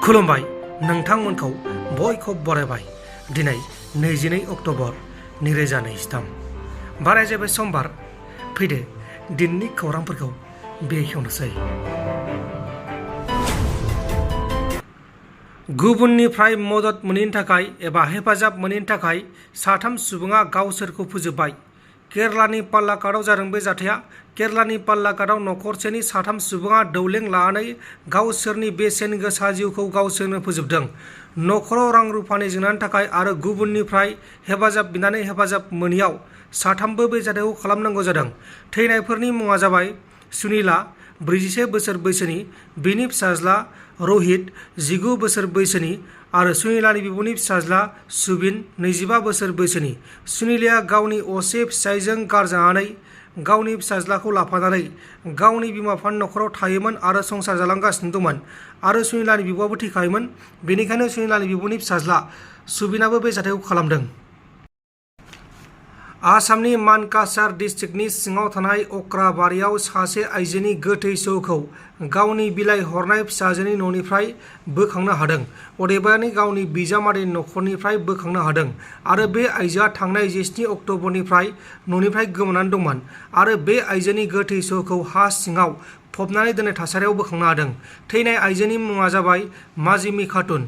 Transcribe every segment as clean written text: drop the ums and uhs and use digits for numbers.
खुलुमबाय नोंथांमोनखौ बयखौ बरायबाय दिनै 22 अक्ट'बर 2023 बाराय जाबाय समबार फैदो दिननि खौरांफोरखौ बेखेवनोसै। गुबुननिफ्राय मदद मोनैनि थाखाय एबा हेफाजाब मोनैनि थाखाय साथाम सुबुङा गावसोरखौ फोजोबबाय। केरलानि पालाक्काड़आव जादों बे जाथाया। केरलानि पालाक्काड़आव नखरसेनि साथाम सुबुङा दौलें लानानै गावसोरनि बेसेन गोसा जिउखौ गावसोरनो फोजोबदों। नखराव रां रुफानि जेंनानि थाखाय आरो गुबुननिफ्राय हेफाजाब बिनानै हेफाजाब मोनैयाव साथामबो बे जाथायखौ खालामनांगौ जादों। थैनायफोरनि मुङा जाबाय सुनीलआ 41 बोसोर बैसोनि, बिनि फिसाज्ला रहित 19 बोसोर बैसोनि आरो सुनीलानि बिब'नि फिसाज्ला सुबिन 25 बोसोर बैसोनि। सुनीलआ गावनि असे फिसायजों गारजानानै गावनि फिसाज्लाखौ लाफानानै गावनि बिमा बिफानि नखराव थायोमोन आरो संसार जालांगासिनो दंमोन आरो सुनीलानि बिब'आबो थैखायोमोन। बेनिखायनो सुनीलानि बिब'नि फिसाज्ला सुबिनाबो बे जाथायखौ खालामदों। आसामनि मानकासार डिस्ट्रिक्टनि सिङाव थानाय अक्राबारियाव सासे आइजोनि गोथै सहखौ गावनि बिलाइ हरनाय फिसाजोनि न'निफ्राय बोखांनो हादों, अदेबानि गावनि बिजामादैनि नखरनिफ्राय बोखांनो हादों आरो बे आइजोआ थांनाय 17 अक्ट'बरनिफ्राय न'निफ्राय गोमानानै दंमोन आरो बे आइजोनि गोथै सहखौ हा सिङाव फबनानै दोननाय थासारियाव बोखांनो हादों। थैनाय आइजोनि मुङा जाबाय माजिमी खातुन।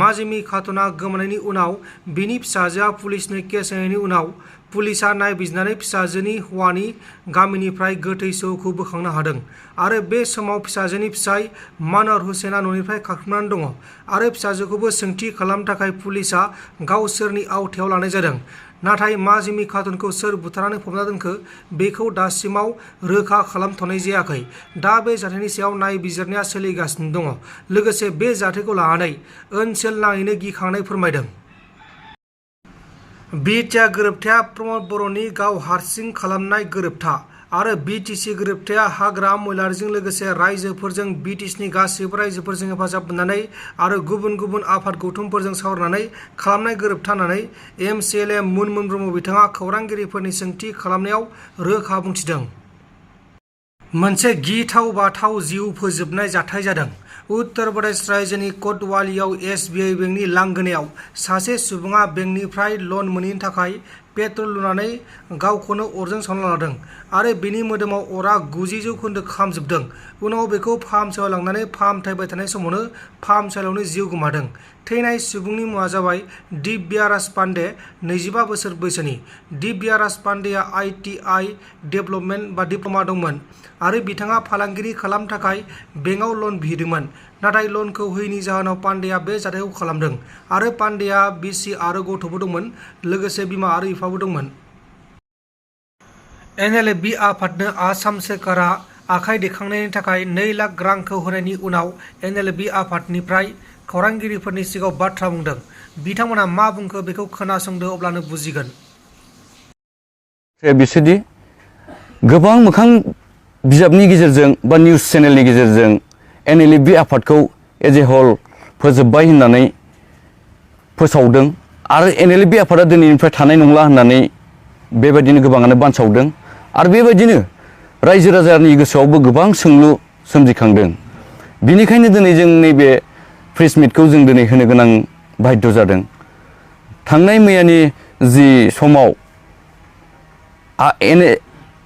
माजिमी खातुना गोमानायनि उनाव बिनि फिसाजोआ पुलिसनो केस होनायनि उनाव पुलिसआ नायबिजिरनानै फिसाजोनि हौवानि गामिनिफ्राय गोथै सहखौ बोखांनो हादों आरो बे समाव फिसाजोनि फिसाय मानर हुसैना न'निफ्राय खारखोमानानै दङ आरो फिसाजोखौबो सोंथि खालामनो थाखाय पुलिसआ गावसोरनि आवथायाव लानाय जादों। नाथाय माजिमी खातुनखौ सोर बुथारनानै फबना दोनखो बेखौ दासिमाव रोखा खालामथ'नाय जायाखै। दा बे जाथायनि सायाव नायबिजिरनाया सोलिगासिनो दङ। लोगोसे बे जाथायखौ लानानै ओनसोल नाङैनो गिखांनाय फोरमायदों। बिटिआर गोरोबथाया प्रमद बर'नि गाव हारसिं खालामनाय गोरोबथा आरो बिटिसि गोरोबथाया हाग्रा महिलारिजों लोगोसे रायजोफोरजों बिटिसिनि गासैबो रायजोफोरजों हेफाजाब मोननानै आरो गुबुन गुबुन आफाद गौथुमफोरजों सावरायनानै खालामनाय गोरोबथा होननानै एमसिएलए मुनमुन ब्रह्म बिथाङा खौरांगिरिफोरनि सोंथि खालामनायाव रोखा बुंथिदों। मोनसे गिथाव बाथाव जिउ फोजोबनाय जाथाय जादों। उत्तर प्रदेश रायजोनि कोतवालीआव एसबिआइ बेंकनि लांगोनायाव सासे सुबुङा बेंकनिफ्राय लन मोनैनि थाखाय पेट्रल लुनानै गावखौनो अरजों सावना लादों आरो बेनि मोदोमाव अरा 90% खामजोबदों। उनाव बेखौ फाहामसालियाव लांनानै फाहामथाय होबाय थानाय समावनो फाहामसालियावनो जिउ गोमादों। थैनाय सुबुंनि मुङा जाबाय दिव्या राज पांडे 25 बोसोर बैसोनि। दिव्या राज पांडेआ ITI डेभेलपमेन्ट डिप्ल'मा दंमोन आरो बिथाङा फालांगि खालामनो थाखाय बेंकआव लन बिदोंमोन। नाथाय लनखौ होयैनि जाहोनाव पांडेआ बे जाथायखौ खालामदों आरो पांडेआ बिसि आरो गथ'बो दंमोन, लोगोसे बिमा आरो बिफाबो दंमोन। NLB आफादनो आसाम सोरखारा आखाइ दैखांनायनि थाखाय 2 लाख रांखौ होनायनि उनाव NLB आफादनिफ्राय खौरांगिरिफोरनि सिगाङाव बाथ्रा बुंदों। बिथांमोना मा बुंखो बेखौ खोनासंदो अब्लानो बुजिगोन। बिसोरदि गोबां मोखां बिजाबनि गेजेरजों बा निउस चेनेलनि गेजेरजों NLB आफादखौ एज ए हल फोजोबबाय होननानै फोसावदों आरो NLB आफादा दिनैनिफ्राय थानाय नंला होननानै बेबायदिनो गोबाङानो बानसावदों आरो बेबायदिनो रायजो राजानि गोसोआवबो गोबां सोंलु सोमजिखांदों। बिनिखायनो दिनै जों नैबे प्रेस मिटखौ जों दिनै होनो गोनां बाध्य जादों। थांनाय मैयानि जि समाव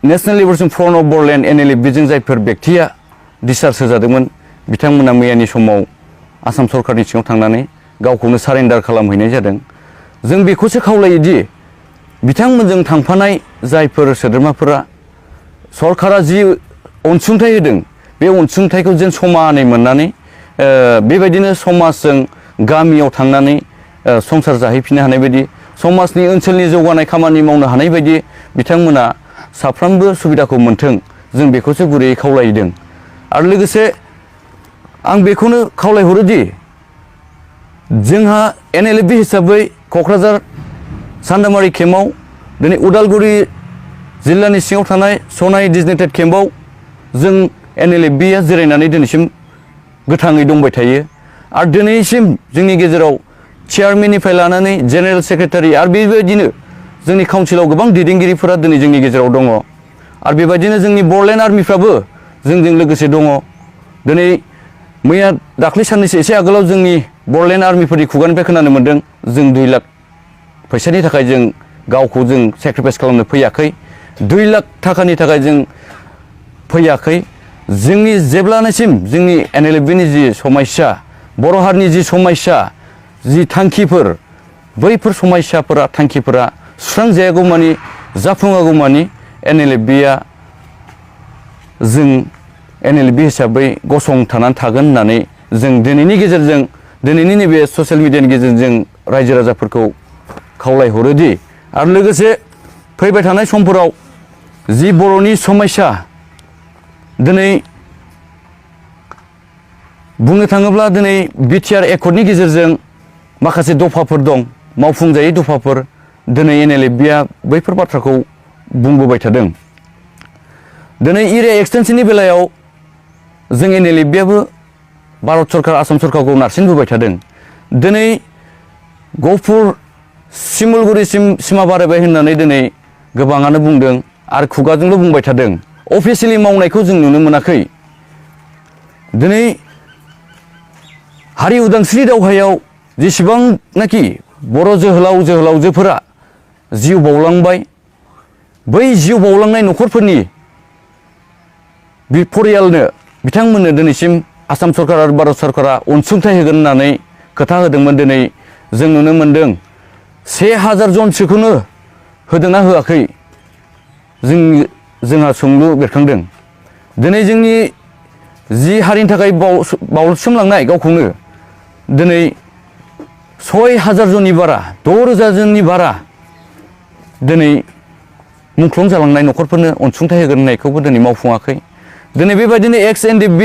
national liberation front of Boroland NLB जों जायफोर बेक्तिया डिसचार्ज होजादोंमोन बिथांमोना मैयानि समाव आसाम सरकारनि सिङाव थांनानै गावखौनो सारेन्डार खालामहैनाय जादों। जों बेखौसो खावलायोदि बिथांमोनजों थांफानाय जायफोर सोद्रोमाफोरा सरकारा जि अनसुंथाइ होदों बे अनसुंथाइखौ जेन समानै मोननानै बेबायदिनो समाजजों गामियाव थांनानै संसार जाहैफिननो हानाय बायदि समाजनि ओनसोलनि जौगानाय खामानि मावनो हानाय बायदि बिथांमोना साफ्रोमबो सुबिदाखौ मोन्थों जों बेखौसो गुरैयै खावलायदों। आरो लोगोसे आं बेखौनो खावलायहरोदि जोंहा NLB हिसाबै क'क्राझार सान्दामारि केम्पआव दिनै उदालगुरि जिल्लानि सिङाव थानाय सनाइ डिजिग्नेटेड केम्पआव जों NLBआ जिरायनानै दिनैसिम गोथाङै दंबाय थायो आरो दिनैसिम जोंनि गेजेराव चेयारमेननिफ्राय लानानै जेनेरेल सेक्रेटारि आरो बेबायदिनो जोंनि काउन्सिलाव गोबां दैदेनगिरिफोरा दिनै जोंनि गेजेराव दङ आरो बेबायदिनो जोंनि बर'लेण्ड आर्मिफ्राबो जोंजों लोगोसे दङ। दिनै मैया दाख्लै साननैसो एसे आगोलाव जोंनि बरलेण्ड आर्मिफोरनि खुगानिफ्राय खोनानो मोन्दों जों 2 लाख फैसानि थाखाय जों गावखौ जों सेक्रिफाइस खालामनो फैयाखै 2 लाख थाखानि थाखाय जों फैयाखै जोंनि जेब्लानिसिम जोंनि NLFB-नि जि समस्या बर' हारिनि जि समस्या जि थांखिफोर बैफोर समस्याफोरा थांखिफोरा सुस्रांजायागौमानि जाफुङागौमानि NLFB-आ जों NLFB हिसाबै गसंथानानै थागोन होननानै जों दिनैनि गेजेरजों दिनैनि नैबे ससियेल मिडियानि गेजेरजों रायजो राजाफोरखौ खावलायहरोदि आरो लोगोसे फैबाय थानाय समफोराव जि बर'नि समस्या दिनै बुंनो थाङोब्ला दिनै BTR एकर्डनि गेजेरजों माखासे दफाफोर दं मावफुंजायै दफाफोर दिनै NLFB-आ बैफोर बाथ्राखौ बुंबोबाय थादों दिनै एरिया एक्सटेनसननि बेलायाव जों NLFB-आबो भारत सरकार आसाम सरकारखौ नारसिनबोबाय थादों दिनै गहपुर सिमुलगुरिसिम सिमा बारायबाय होननानै दिनै गोबाङानो बुंदों आरो खुगाजोंल' बुंबाय थादों अफिसियेलि मावनायखौ जों नुनो मोनाखै दिनै हारि उदांस्रि दावहायाव जेसेबांनाखि बर' जोहोलाव जोहोलावजोफोरा जिउ बावलांबाय बै जिउ बावलांनाय न'खरफोरनि परियालनो बिथांमोननो दिनैसिम आसाम सरकार आरो भारत सरकारा अनसुंथाइ होगोन होननानै खोथा होदोंमोन दिनै जों नुनो मोन्दों 1000 जनसोखौनो होदोंना होआखै जोंहा सोंलु बेरखांदों दिनै जोंनि जि हारिनि थाखाय बावसोमलांनाय गावखौनो दिनै 6000 जननि बारा 6000 जननि बारा दिनै मुंख्लं जालांनाय न'खरफोरनो अनसुंथाइ होगोन होननायखौबो दिनै मावफुङाखै दिनै बेबायदिनो ex-NDFB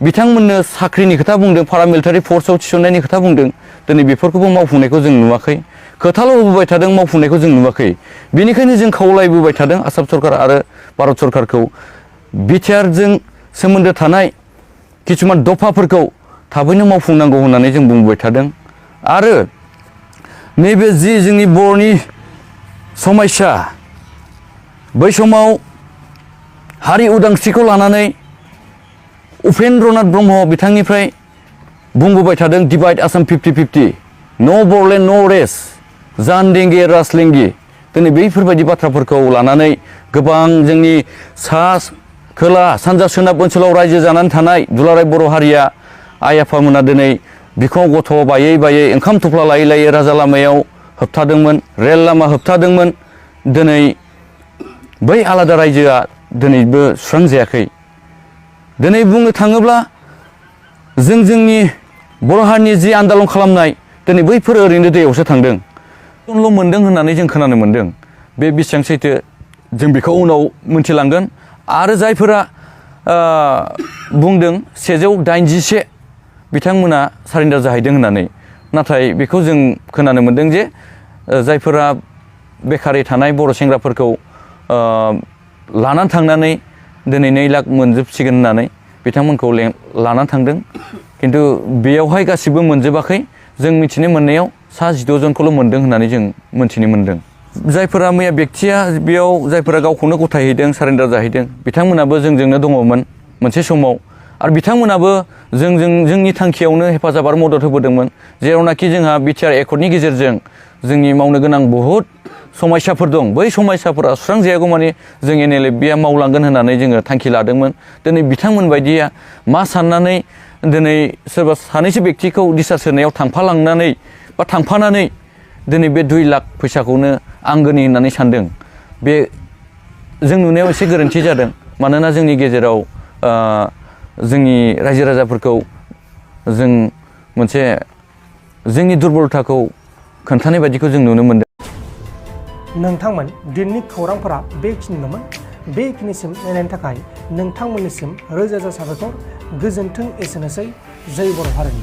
बिथांमोननो साख्रिनि खोथा बुंदों पारामिलिटारि फर्सआव थिसननायनि खोथा बुंदों दिनै बेफोरखौबो मावफुंनायखौ जों नुवाखै खोथाल' होबोबाय थादों मावफुंनायखौ जों नुवाखै बेनिखायनो जों खावलायबोबाय थादों आसाम सरकार आरो भारत सरकारखौ BTR-जों सोमोन्दो थानाय किसुमान दफाफोरखौ थाबैनो मावफुंनांगौ होननानै जों बुंबोबाय थादों आरो नैबे जि जोंनि बर'नि समस्या बै समाव हारि उदांस्रिखौ लानानै उपेन्द्रनाथ ब्रह्म बिथांनिफ्राय बुंबोबाय थादों डिभाइड आसाम 50-50 नो बरलेण्ड नो रेस जानदेंगे राजलेंगे दिनै बैफोरबायदि बाथ्राफोरखौ लानानै गोबां जोंनि सा खोला सानजा सोनाब ओनसोलाव रायजो जानानै थानाय दुलाराय बर' हारिया आइ आफामोना दिनै बिखुङाव गथ' बायै बायै ओंखाम थफ्ला लायै लायै राजा लामायाव होबथादोंमोन रेल लामा होबथादोंमोन दिनै बै आलादा रायजोआ दिनैबो सुस्रांजायाखै दिनै बुंनो थाङोब्ला जोंनि बर' हारिनि जि आन्दालन खालामनाय दिनै बैफोर ओरैनो दैयावसो थांदों ल' मोनदों होननानै जों खोनानो मोन्दों बे बेसेबां सैथो जों बेखौ उनाव मोनथिलांगोन आरो जायफोरा बुंदों 181 बिथांमोना सारेन्डार जाहैदों होननानै नाथाय बेखौ जों खोनानो मोन्दों जे जायफोरा बेकारै थानाय बर' सेंग्राफोरखौ लानानै थांनानै दिनै 2 लाख मोनजोबसिगोन होननानै बिथांमोनखौ लानानै थांदों खिन्थु बेयावहाय गासिबो मोनजोबाखै जों मिथिनो मोननायाव सा 16 जनखौल' मोनदों होननानै जों मोनथिनो मोन्दों जायफोरा मैया बेक्तिया बेयाव जायफोरा गावखौनो गथायहैदों सारेन्डार जाहैदों बिथांमोनाबो जोंजोंनो दङमोन मोनसे समाव आरो बिथांमोनाबो जोंनि थांखियावनो हेफाजाब आरो मदद होबोदोंमोन जेरावनाखि जोंहा BTR एकर्डनि गेजेरजों जोंनि मावनो गोनां बहुद समस्याफोर दं बै समस्याफोरा सुस्रांजायागौमानि जों NLFB-आ मावलांगोन होननानै जोङो थांखि लादोंमोन दिनै बिथांमोन बायदिया मा साननानै दिनै सोरबा सानैसो बेक्तिखौ डिसचार्ज होनायाव थांफालांनानै बा थांफानानै दिनै बे 2 लाख फैसाखौनो आंगोनि होननानै सानदों बे जों नुनायाव एसे गोरोन्थि जादों मानोना जोंनि गेजेराव जोंनि रायजो राजाफोरखौ जों मोनसे जोंनि दुरबलताखौ खोन्थानाय बायदिखौ जों नुनो मोन्दों नोंथांमोन दिनैनि खौरांफोरा बेखिनिल'मोन बेखिनिसिम नायनायनि थाखाय नोंथांमोननिसिम रोजा रोजा साबायखर गोजोन्थों एसेनोसै जय बर' हारिनि